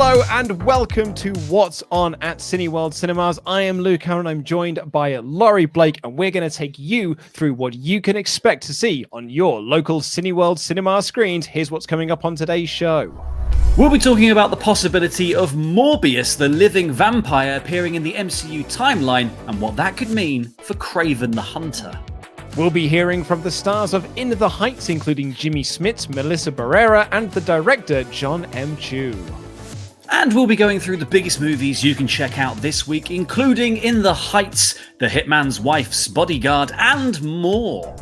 Hello and welcome to What's On at Cineworld Cinemas. I am Luke and I'm joined by Laurie Blake, and we're going to take you through what you can expect to see on your local Cineworld Cinema screens. Here's what's coming up on today's show. We'll be talking about the possibility of Morbius, the living vampire, appearing in the MCU timeline and what that could mean for Kraven the Hunter. We'll be hearing from the stars of In the Heights, including Jimmy Smits, Melissa Barrera, and the director John M. Chu. And we'll be going through the biggest movies you can check out this week, including In the Heights, The Hitman's Wife's Bodyguard, and more.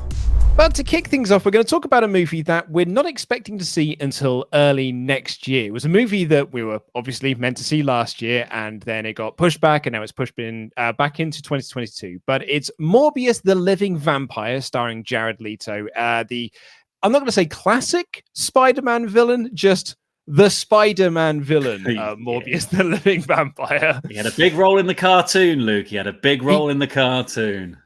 But to kick things off, we're going to talk about a movie that we're not expecting to see until early next year. It was a movie that we were obviously meant to see last year, and then it got pushed back, and now it's pushed back into 2022. But it's Morbius, the Living Vampire, starring Jared Leto. I'm not going to say classic Spider-Man villain, just the Spider-Man villain, Morbius, the Living Vampire. He had a big role in the cartoon, Luke. He had a big role in the cartoon.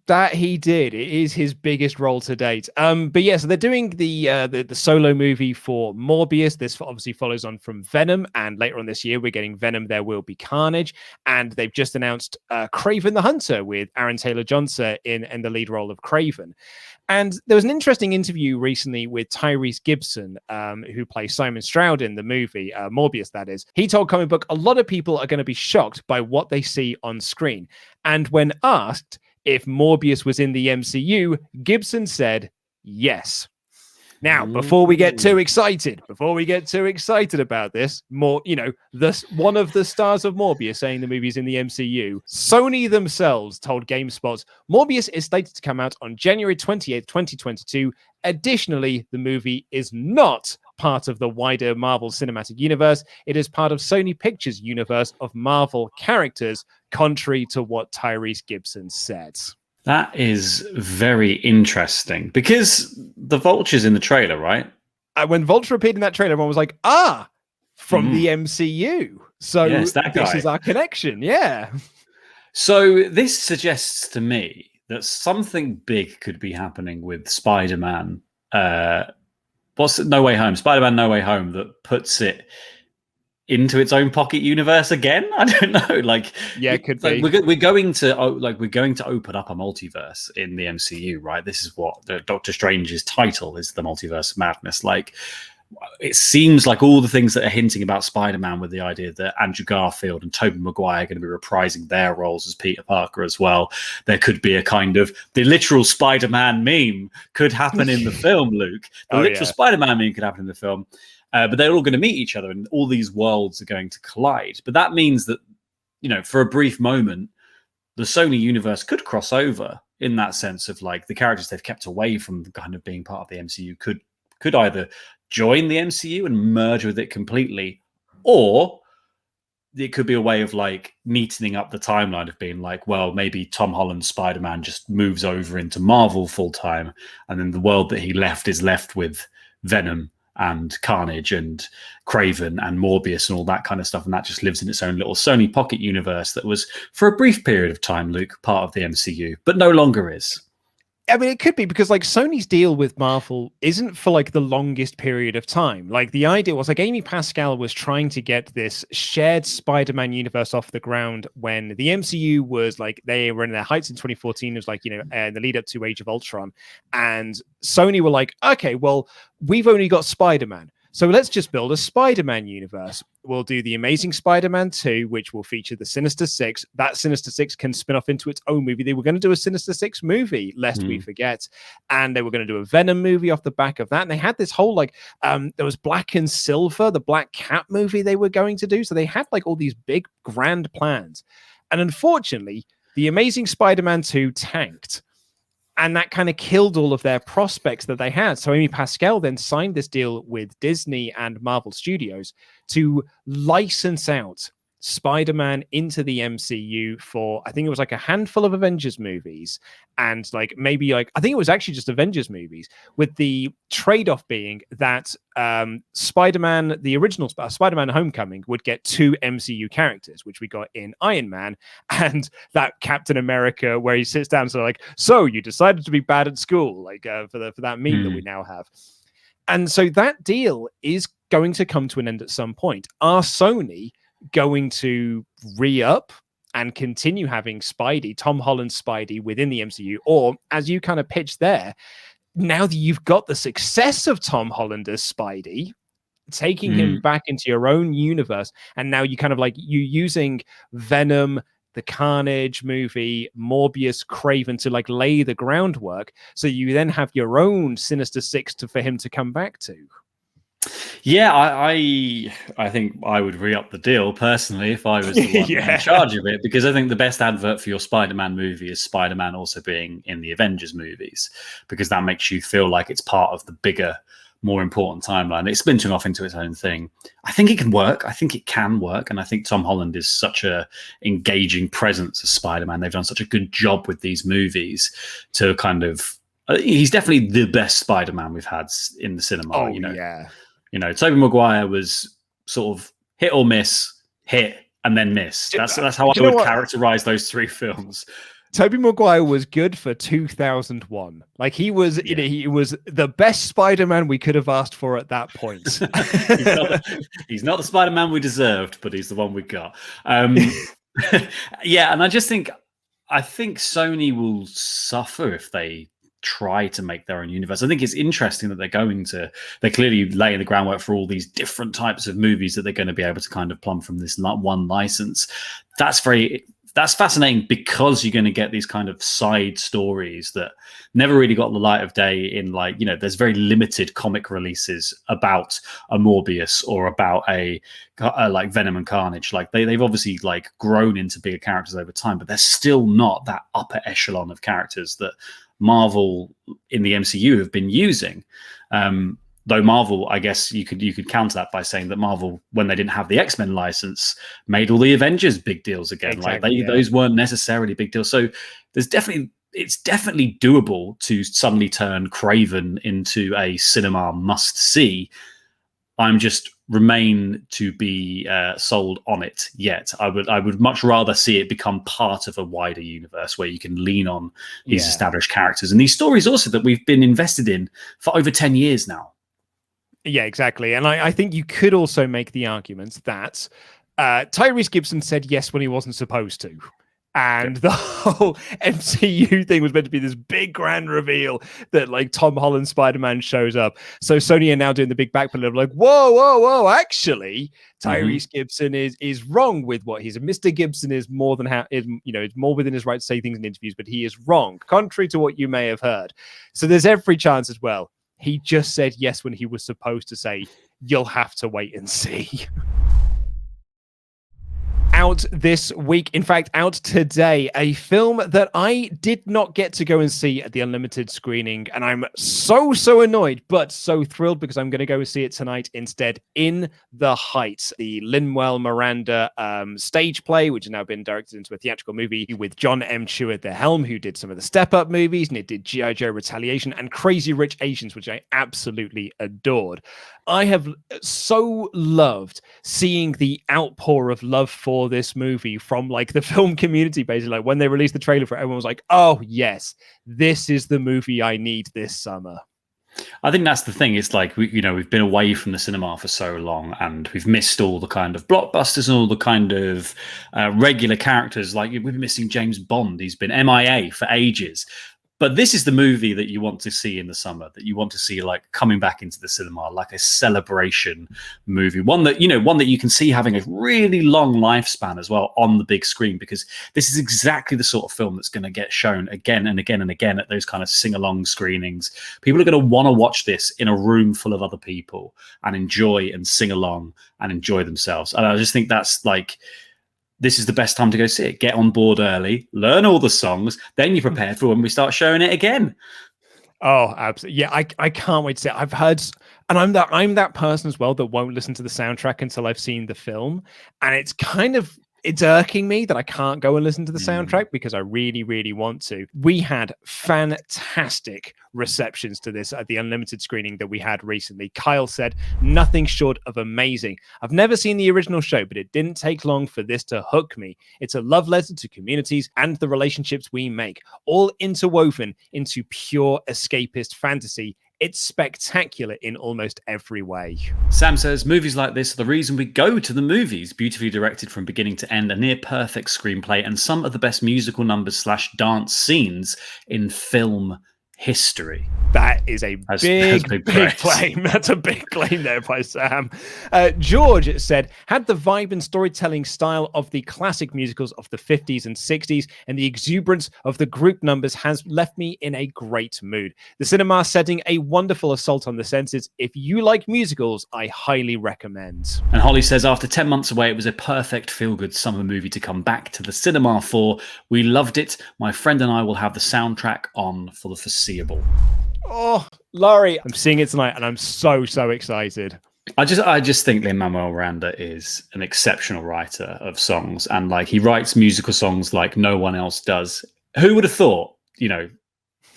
That he did. It is his biggest role to date. But yeah, so they're doing the solo movie for Morbius. This obviously follows on from Venom, and later on this year we're getting Venom: There Will Be Carnage. And they've just announced Kraven the Hunter with Aaron Taylor-Johnson in the lead role of Kraven. And there was an interesting interview recently with Tyrese Gibson, who plays Simon Stroud in the movie, Morbius, that is. He told Comic Book, a lot of people are going to be shocked by what they see on screen. And when asked if Morbius was in the MCU, Gibson said yes. Now, before we get too excited about this, one of the stars of Morbius saying the movie's in the MCU, Sony themselves told GameSpot, Morbius is slated to come out on January 28th, 2022. Additionally, the movie is not part of the wider Marvel Cinematic Universe. It is part of Sony Pictures' universe of Marvel characters, contrary to what Tyrese Gibson said. That is very interesting because the Vulture's in the trailer, right? When Vulture appeared in that trailer, everyone was like, from the MCU. So yes, this is our connection, yeah. So this suggests to me that something big could be happening with Spider-Man. What's No Way Home? Spider-Man No Way Home, that puts it into its own pocket universe again. I don't know. It could be. We're going to open up a multiverse in the MCU, right? This is what Doctor Strange's title is: the Multiverse of Madness. It seems like all the things that are hinting about Spider-Man, with the idea that Andrew Garfield and Tobey Maguire are going to be reprising their roles as Peter Parker as well. There could be a kind of the literal Spider-Man meme could happen in the film, Luke. The literal Spider-Man meme could happen in the film. But they're all going to meet each other, and all these worlds are going to collide. But that means that, for a brief moment, the Sony universe could cross over in that sense of the characters they've kept away from kind of being part of the MCU could either join the MCU and merge with it completely, or it could be a way of neatening up the timeline of being maybe Tom Holland's Spider-Man just moves over into Marvel full time, and then the world that he left is left with Venom and Carnage and Kraven and Morbius and all that kind of stuff, and that just lives in its own little Sony pocket universe that was, for a brief period of time, Luke, part of the MCU, but no longer is. I mean, it could be because Sony's deal with Marvel isn't for the longest period of time. The idea was Amy Pascal was trying to get this shared Spider-Man universe off the ground when the MCU was they were in their heights in 2014. It was the lead up to Age of Ultron, and Sony were okay, well, we've only got Spider-Man, so let's just build a Spider-Man universe. We'll do the Amazing Spider-Man 2, which will feature the Sinister Six. That Sinister Six can spin off into its own movie. They were going to do a Sinister Six movie, lest we forget. And they were going to do a Venom movie off the back of that. And they had this whole, there was Black and Silver, the Black Cat movie they were going to do. So they had, all these big, grand plans. And unfortunately, the Amazing Spider-Man 2 tanked. And that kind of killed all of their prospects that they had. So Amy Pascal then signed this deal with Disney and Marvel Studios to license out Spider-Man into the MCU for, I think it was a handful of Avengers movies, and maybe I think it was actually just Avengers movies, with the trade-off being that Spider-Man, the original Spider-Man Homecoming, would get 2 MCU characters, which we got in Iron Man, and that Captain America where he sits down, so you decided to be bad at school, for that meme that we now have. And so that deal is going to come to an end at some point. Are Sony going to re-up and continue having Spidey, Tom Holland's Spidey within the MCU? Or, as you kind of pitched there, now that you've got the success of Tom Holland as Spidey, taking him back into your own universe, and now you kind of like you using Venom, the Carnage movie, Morbius, Kraven to like lay the groundwork, so you then have your own Sinister Six for him to come back to. Yeah, I think I would re-up the deal personally if I was the one in charge of it, because I think the best advert for your Spider-Man movie is Spider-Man also being in the Avengers movies, because that makes you feel like it's part of the bigger, more important timeline. It's splintering off into its own thing. I think it can work. I think it can work, and I think Tom Holland is such a engaging presence as Spider-Man. They've done such a good job with these movies to kind of. He's definitely the best Spider-Man we've had in the cinema. Oh, yeah. Tobey Maguire was sort of hit or miss, hit and then miss. That's how I would characterize those three films. Tobey Maguire was good for 2001. Like he was, he was the best Spider-Man we could have asked for at that point. he's not the Spider-Man we deserved, but he's the one we got. Yeah, and I think Sony will suffer if they try to make their own universe. I think it's interesting that they're clearly laying the groundwork for all these different types of movies that they're going to be able to kind of plumb from this one license. That's fascinating, because you're going to get these kind of side stories that never really got the light of day in, like, there's very limited comic releases about a Morbius or about a like Venom and Carnage. Like they've obviously like grown into bigger characters over time, but they're still not that upper echelon of characters that Marvel in the MCU have been using. Though Marvel, I guess you could counter that by saying that Marvel, when they didn't have the X-Men license, made all the Avengers big deals again. Exactly, those weren't necessarily big deals. So it's definitely doable to suddenly turn Kraven into a cinema must-see. I'm just remain to be sold on it yet. I would much rather see it become part of a wider universe where you can lean on these established characters and these stories also that we've been invested in for over 10 years now. Yeah, exactly. And I think you could also make the argument that Tyrese Gibson said yes when he wasn't supposed to. And the whole MCU thing was meant to be this big grand reveal that like Tom Holland Spider-Man shows up. So Sony are now doing the big backpedal of like, whoa, actually, Tyrese Gibson is wrong with what he's. Mr. Gibson is more than is more within his right to say things in interviews, but he is wrong, contrary to what you may have heard. So there's every chance as well. He just said yes when he was supposed to say, you'll have to wait and see. Out this week, in fact, out today, a film that I did not get to go and see at the Unlimited screening, and I'm so annoyed, but so thrilled because I'm going to go see it tonight instead. In the Heights, the Lin-Manuel Miranda stage play, which has now been directed into a theatrical movie with John M. Chu at the helm, who did some of the Step Up movies, and it did G.I. Joe Retaliation and Crazy Rich Asians, which I absolutely adored. I have so loved seeing the outpour of love for this movie from like the film community. Basically, like when they released the trailer for it, everyone was like, oh yes, this is the movie I need this summer. I think that's the thing. It's like we've been away from the cinema for so long, and we've missed all the kind of blockbusters and all the kind of regular characters. Like we've been missing James Bond. He's been MIA for ages. But this is the movie that you want to see in the summer, that you want to see like coming back into the cinema, like a celebration movie, one that you can see having a really long lifespan as well on the big screen, because this is exactly the sort of film that's going to get shown again and again and again at those kind of sing-along screenings. People are going to want to watch this in a room full of other people and enjoy and sing along and enjoy themselves. And I just think that's like, this is the best time to go see it. Get on board early, learn all the songs, then you're prepared for when we start showing it again. Oh, absolutely. Yeah, I can't wait to see it. I've heard, and I'm that person as well that won't listen to the soundtrack until I've seen the film. And it's irking me that I can't go and listen to the soundtrack because I really, really want to. We had fantastic receptions to this at the Unlimited screening that we had recently. Kyle said, nothing short of amazing. I've never seen the original show, but it didn't take long for this to hook me. It's a love letter to communities and the relationships we make, all interwoven into pure escapist fantasy. It's spectacular in almost every way. Sam says, movies like this are the reason we go to the movies. Beautifully directed from beginning to end, a near perfect screenplay, and some of the best musical numbers / dance scenes in film history. That is a big claim. That's a big claim there by Sam. George said, had the vibe and storytelling style of the classic musicals of the 50s and 60s, and the exuberance of the group numbers has left me in a great mood. The cinema setting, a wonderful assault on the senses. If you like musicals, I highly recommend. And Holly says, after 10 months away, it was a perfect feel-good summer movie to come back to the cinema for. We loved it. My friend and I will have the soundtrack on for the foreseeable. Oh, Laurie, I'm seeing it tonight, and I'm so excited. I just think Lin-Manuel Miranda is an exceptional writer of songs, and like he writes musical songs like no one else does. Who would have thought,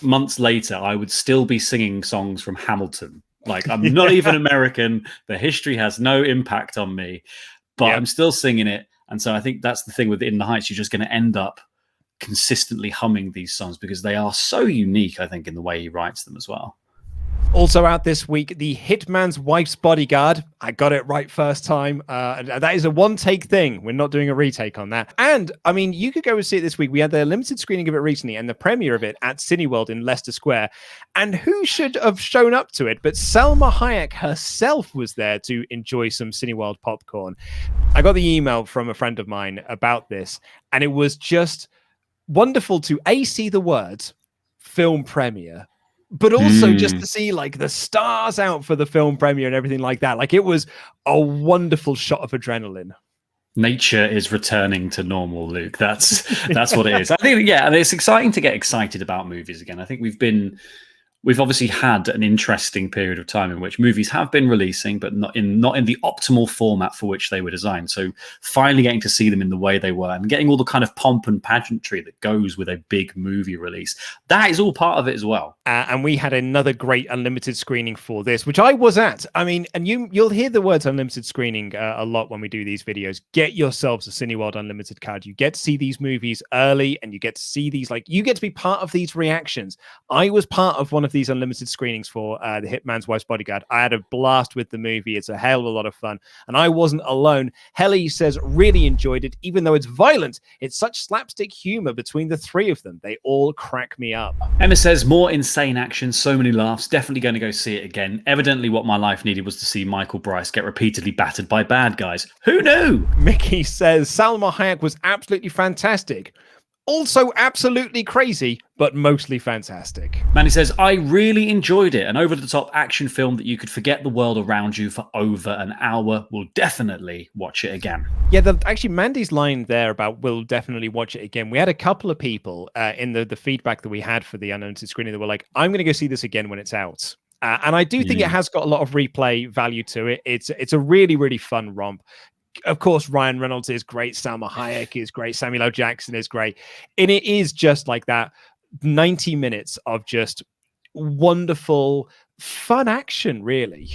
months later, I would still be singing songs from Hamilton? Like, I'm not even American. The history has no impact on me, but I'm still singing it. And so I think that's the thing with In the Heights. You're just going to end up consistently humming these songs because they are so unique, I think, in the way he writes them as well. Also out this week, The Hitman's Wife's Bodyguard. I got it right first time. That is a one-take thing. We're not doing a retake on that. And, I mean, you could go and see it this week. We had the limited screening of it recently and the premiere of it at Cineworld in Leicester Square. And who should have shown up to it? But Salma Hayek herself was there to enjoy some Cineworld popcorn. I got the email from a friend of mine about this, and it was just wonderful to see the words film premiere, but also just to see like the stars out for the film premiere and everything like that. Like, it was a wonderful shot of adrenaline. Nature is returning to normal, Luke. That's what it is. I think, and it's exciting to get excited about movies again. I think we've obviously had an interesting period of time in which movies have been releasing, but not in the optimal format for which they were designed. So finally getting to see them in the way they were and getting all the kind of pomp and pageantry that goes with a big movie release, that is all part of it as well. And we had another great unlimited screening for this, which I was at. I mean, and you'll hear the words unlimited screening a lot when we do these videos. Get yourselves a Cineworld Unlimited card. You get to see these movies early, and you get to see these, like, you get to be part of these reactions. I was part of one of these unlimited screenings for The Hitman's Wife's Bodyguard. I had a blast with the movie. It's a hell of a lot of fun, and I wasn't alone. Helly says really enjoyed it, even though it's violent. It's such slapstick humor between the three of them. They all crack me up. Emma says more insane action, so many laughs. Definitely going to go see it again. Evidently, what my life needed was to see Michael Bryce get repeatedly battered by bad guys. Who knew? Mickey says Salma Hayek was absolutely fantastic. Also absolutely crazy, but mostly fantastic. Manny says, I really enjoyed it. An over-the-top action film that you could forget the world around you for over an hour. We'll definitely watch it again. Yeah, actually, Mandy's line there about we'll definitely watch it again. We had a couple of people in the feedback that we had for the unlimited screening that were like, I'm going to go see this again when it's out. And I do think it has got a lot of replay value to it. It's a really, really fun romp. Of course, Ryan Reynolds is great. Salma Hayek is great. Samuel L. Jackson is great. And it is just like that 90 minutes of just wonderful, fun action, really.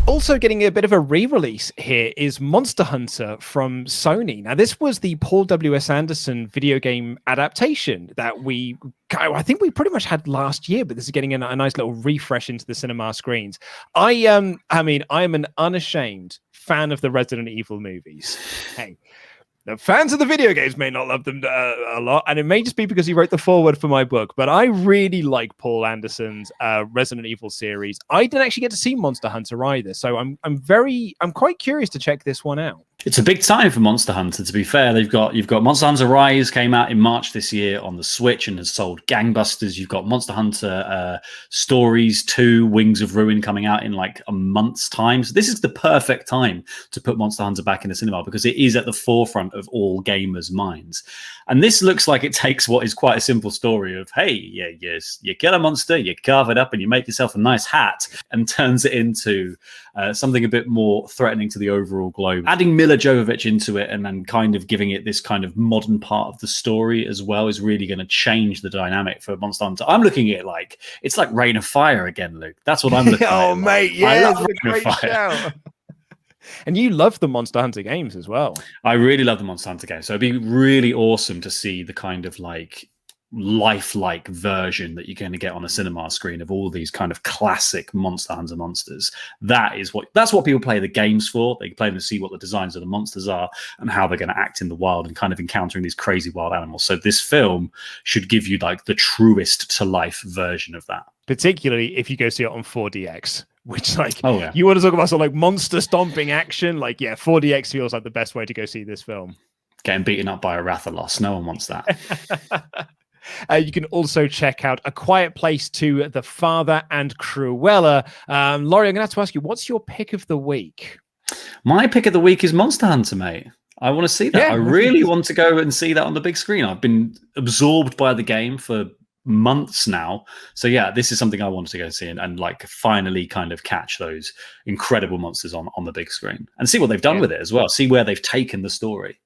Also getting a bit of a re-release here is Monster Hunter from Sony. Now, this was the Paul W.S. Anderson video game adaptation that I think we pretty much had last year, but this is getting a nice little refresh into the cinema screens. I am an unashamed fan of the Resident Evil movies. Hey, the fans of the video games may not love them a lot, and it may just be because he wrote the foreword for my book, but I really like Paul Anderson's Resident Evil series. I didn't actually get to see Monster Hunter either, so I'm quite curious to check this one out. It's a big time for Monster Hunter, to be fair. You've got Monster Hunter Rise came out in March this year on the Switch and has sold gangbusters. You've got Monster Hunter Stories 2, Wings of Ruin coming out in like a month's time. So this is the perfect time to put Monster Hunter back in the cinema because it is at the forefront of all gamers' minds. And this looks like it takes what is quite a simple story of, hey, you kill a monster, you carve it up and you make yourself a nice hat, and turns it into something a bit more threatening to the overall globe. Adding Mila Jovovich into it and then kind of giving it this kind of modern part of the story as well is really going to change the dynamic for Monster Hunter. I'm looking at it like it's like Reign of Fire again, Luke. That's what I'm looking at. Oh, mate, yeah, I love Reign of Fire. And you love the Monster Hunter games as well. I really love the Monster Hunter games. So it'd be really awesome to see the kind of like lifelike version that you're going to get on a cinema screen of all these kind of classic Monster Hunter monsters. That's what people play the games for. They play them to see what the designs of the monsters are and how they're going to act in the wild and kind of encountering these crazy wild animals. So this film should give you like the truest to life version of that. Particularly if you go see it on 4DX, which like, oh yeah, you want to talk about sort of like monster stomping action, like 4DX feels like the best way to go see this film. Getting beaten up by a Rathalos, no one wants that. You can also check out A Quiet Place 2, The Father, and Cruella. Laurie, I'm going to have to ask you, what's your pick of the week? My pick of the week is Monster Hunter, mate. I want to see that. I really want to go and see that on the big screen. I've been absorbed by the game for months now. So yeah, this is something I wanted to go see and like finally kind of catch those incredible monsters on the big screen and see what they've done with it as well. See where they've taken the story.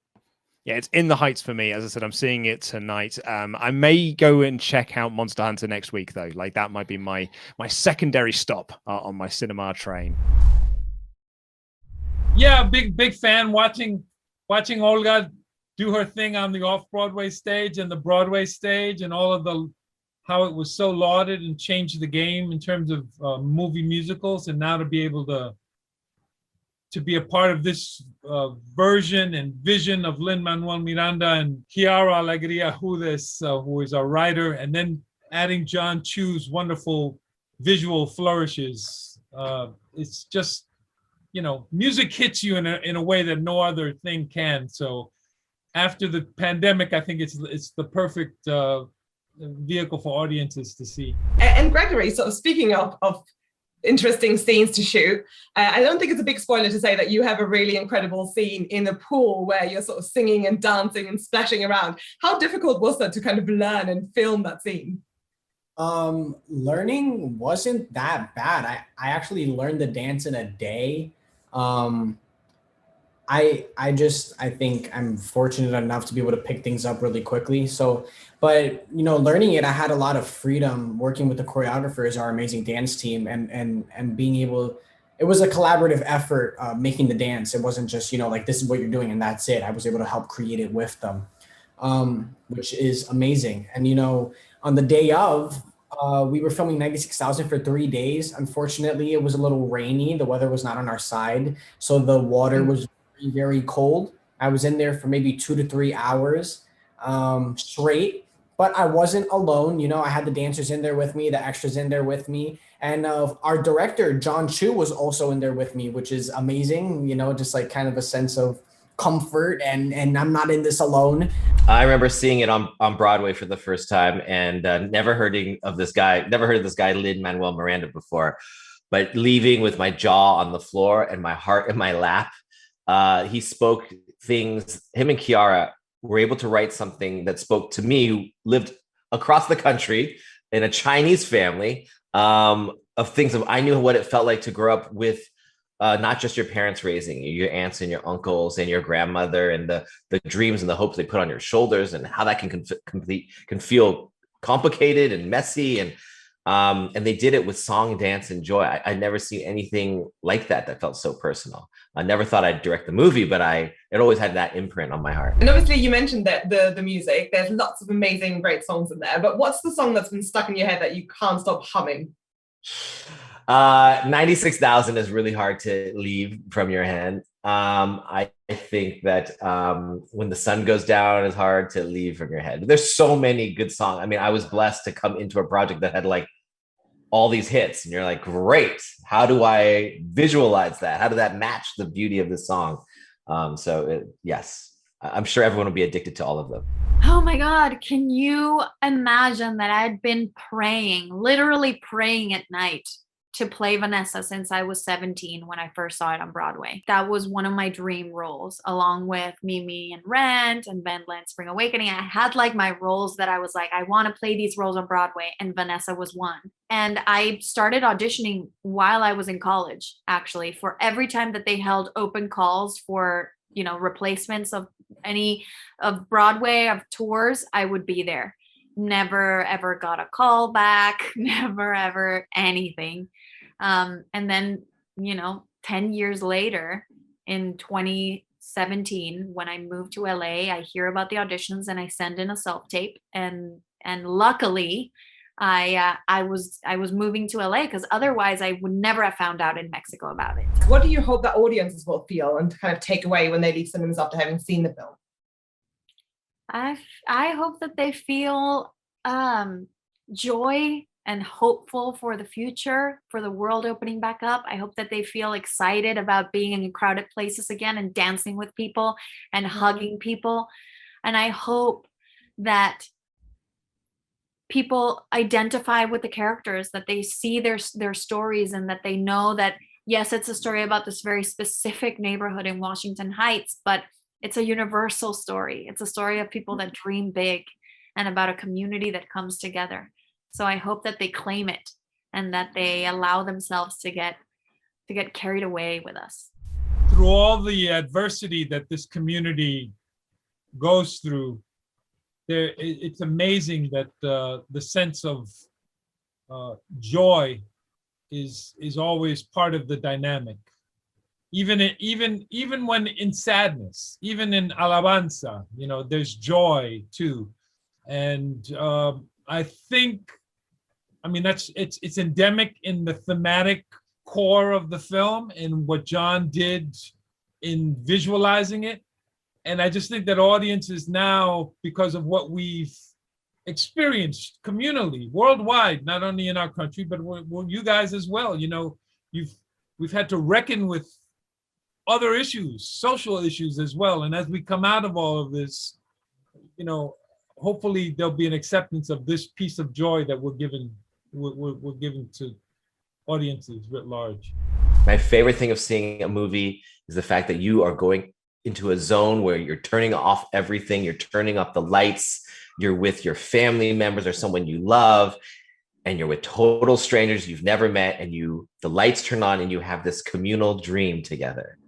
Yeah, it's in the heights for me. As I said, I'm seeing it tonight. I may go and check out Monster Hunter next week, though. Like that might be my secondary stop on my cinema train. Yeah, big fan watching Olga do her thing on the off-Broadway stage and the Broadway stage and all of how it was so lauded and changed the game in terms of movie musicals, and now to be able to be a part of this version and vision of Lin-Manuel Miranda and Chiara Alegria Hudes, who is our writer, and then adding John Chu's wonderful visual flourishes. It's just, music hits you in a way that no other thing can. So after the pandemic, I think it's the perfect vehicle for audiences to see. And Gregory, sort of speaking of interesting scenes to shoot, I don't think it's a big spoiler to say that you have a really incredible scene in the pool where you're sort of singing and dancing and splashing around. How difficult was that to kind of learn and film that scene? Learning wasn't that bad. I actually learned the dance in a day. I think I'm fortunate enough to be able to pick things up really quickly. So, but learning it, I had a lot of freedom working with the choreographers, our amazing dance team, and being able. It was a collaborative effort making the dance. It wasn't just like this is what you're doing and that's it. I was able to help create it with them, which is amazing. And on the day of, we were filming 96,000 for 3 days. Unfortunately, it was a little rainy. The weather was not on our side, so the water was very, very cold. I was in there for maybe 2 to 3 hours straight, but I wasn't alone. I had the dancers in there with me, the extras in there with me, and our director, John Chu, was also in there with me, which is amazing. Just like kind of a sense of comfort and I'm not in this alone. I remember seeing it on Broadway for the first time and never heard of this guy Lin-Manuel Miranda before, but leaving with my jaw on the floor and my heart in my lap. He spoke things, him and Chiara were able to write something that spoke to me, who lived across the country in a Chinese family, of things of I knew what it felt like to grow up with not just your parents raising you, your aunts and your uncles and your grandmother, and the dreams and the hopes they put on your shoulders, and how that can feel complicated and messy, and they did it with song, dance, and joy. I'd never seen anything like that felt so personal. I never thought I'd direct the movie, but it always had that imprint on my heart. And obviously you mentioned that the music, there's lots of amazing, great songs in there, but what's the song that's been stuck in your head that you can't stop humming? 96,000 is really hard to leave from your hand. I think that When the Sun Goes Down is hard to leave from your head. There's so many good songs. I mean, I was blessed to come into a project that had like all these hits, and you're like, great, how do I visualize that? How did that match the beauty of the song? Yes, I'm sure everyone will be addicted to all of them. Oh my God, can you imagine that I'd been literally praying at night to play Vanessa since I was 17 when I first saw it on Broadway. That was one of my dream roles, along with Mimi and Rent and Ben Land Spring Awakening. I had like my roles that I was like, I want to play these roles on Broadway, and Vanessa was one. And I started auditioning while I was in college, actually, for every time that they held open calls for, replacements of any of Broadway, of tours, I would be there. Never ever got a call back, never ever anything. And then, 10 years later, in 2017, when I moved to LA, I hear about the auditions and I send in a self-tape, and And luckily, I was moving to LA, because otherwise I would never have found out in Mexico about it. What do you hope that audiences will feel and kind of take away when they leave cinemas after having seen the film? I hope that they feel joy and hopeful for the future, for the world opening back up. I hope that they feel excited about being in crowded places again and dancing with people and hugging people. And I hope that people identify with the characters, that they see their stories, and that they know that, yes, it's a story about this very specific neighborhood in Washington Heights, but it's a universal story. It's a story of people that dream big and about a community that comes together. So I hope that they claim it and that they allow themselves to get carried away with us. Through all the adversity that this community goes through, it's amazing that the sense of joy is always part of the dynamic. Even when in sadness, even in alabanza, there's joy too. And I think, it's endemic in the thematic core of the film and what John did in visualizing it. And I just think that audiences now, because of what we've experienced communally, worldwide, not only in our country, but you guys as well, we've had to reckon with other issues, social issues as well. And as we come out of all of this, hopefully there'll be an acceptance of this piece of joy that we're giving to audiences writ large. My favorite thing of seeing a movie is the fact that you are going into a zone where you're turning off everything, you're turning up the lights, you're with your family members or someone you love, and you're with total strangers you've never met, and the lights turn on and you have this communal dream together.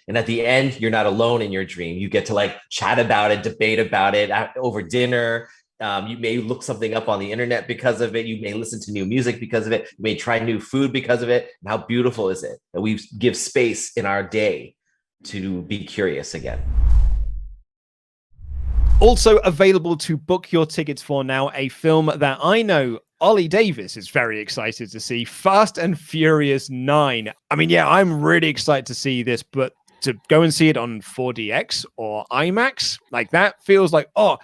And at the end, you're not alone in your dream. You get to chat about it, debate about it over dinner. You may look something up on the internet because of it. You may listen to new music because of it. You may try new food because of it. And how beautiful is it that we give space in our day to be curious again. Also available to book your tickets for now, a film that I know Ollie Davis is very excited to see, Fast and Furious 9. I'm really excited to see this, but to go and see it on 4DX or IMAX, that feels like, I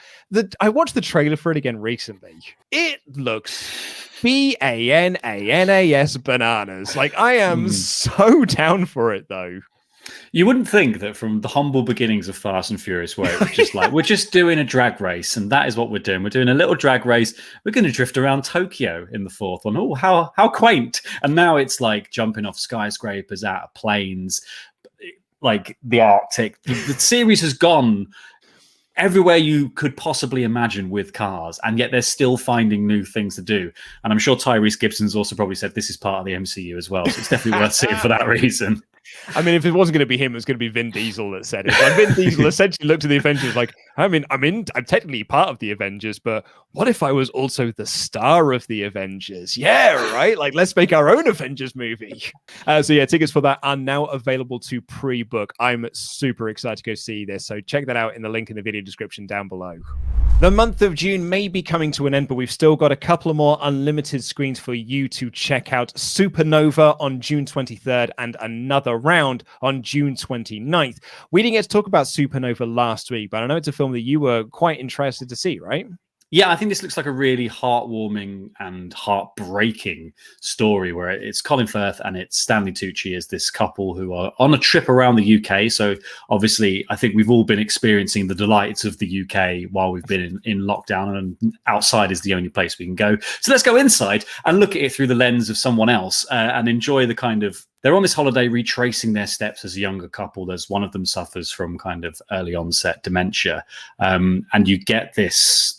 watched the trailer for it again recently. It looks BANANAS bananas. I am so down for it though. You wouldn't think that from the humble beginnings of Fast and Furious, where it was just we're just doing a drag race, and that is what we're doing. We're doing a little drag race. We're going to drift around Tokyo in the fourth one. Oh, how quaint. And now it's jumping off skyscrapers, out of planes, the Arctic. The series has gone everywhere you could possibly imagine with cars, and yet they're still finding new things to do. And I'm sure Tyrese Gibson's also probably said this is part of the MCU as well, so it's definitely worth seeing for that reason. If it wasn't going to be him, it was going to be Vin Diesel that said it. Vin Diesel essentially looked at the Avengers I'm technically part of the Avengers, but what if I was also the star of the Avengers? Yeah, right? Let's make our own Avengers movie. Tickets for that are now available to pre-book. I'm super excited to go see this, so check that out in the link in the video description down below. The month of June may be coming to an end, but we've still got a couple of more unlimited screens for you to check out. Supernova on June 23rd and Another Round on June 29th. We didn't get to talk about Supernova last week, but I know it's a film that you were quite interested to see, right? Yeah, I think this looks like a really heartwarming and heartbreaking story where it's Colin Firth and it's Stanley Tucci as this couple who are on a trip around the UK. So obviously, I think we've all been experiencing the delights of the UK while we've been in lockdown, and outside is the only place we can go. So let's go inside and look at it through the lens of someone else and enjoy the kind of... They're on this holiday retracing their steps as a younger couple. There's one of them suffers from kind of early onset dementia. And you get this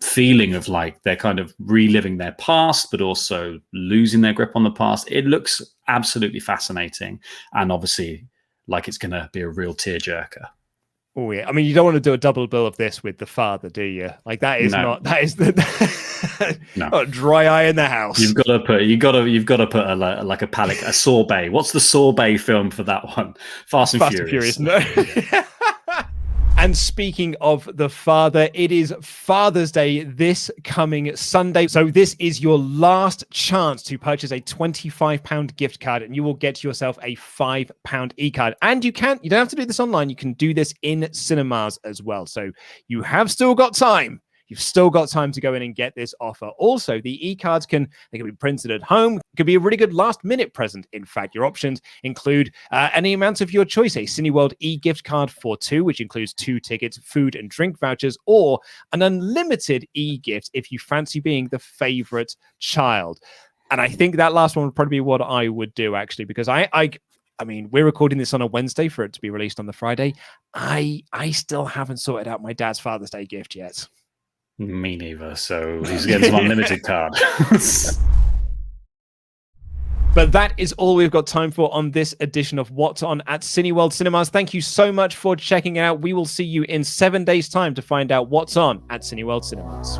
feeling of they're kind of reliving their past, but also losing their grip on the past. It looks absolutely fascinating. And obviously it's going to be a real tearjerker. Oh yeah, you don't want to do a double bill of this with The Father, do you? That is no. No. Not a dry eye in the house. You've got to put a sorbet. What's the sorbet film for that one? Fast and Furious. No. And speaking of the father, it is Father's Day this coming Sunday. So this is your last chance to purchase a £25 gift card, and you will get yourself a £5 e-card. And you don't have to do this online. You can do this in cinemas as well. So you have still got time. You've still got time to go in and get this offer. Also, the e-cards they can be printed at home. It could be a really good last-minute present. In fact, your options include any amount of your choice, a Cineworld e-gift card for 2, which includes 2 tickets, food and drink vouchers, or an unlimited e-gift if you fancy being the favorite child. And I think that last one would probably be what I would do, actually, because I mean, we're recording this on a Wednesday for it to be released on the Friday. I still haven't sorted out my dad's Father's Day gift yet. Me neither. So he's getting some unlimited card. But that is all we've got time for on this edition of What's On at Cineworld Cinemas. Thank you so much for checking it out. We will see you in 7 days' time to find out what's on at Cineworld Cinemas.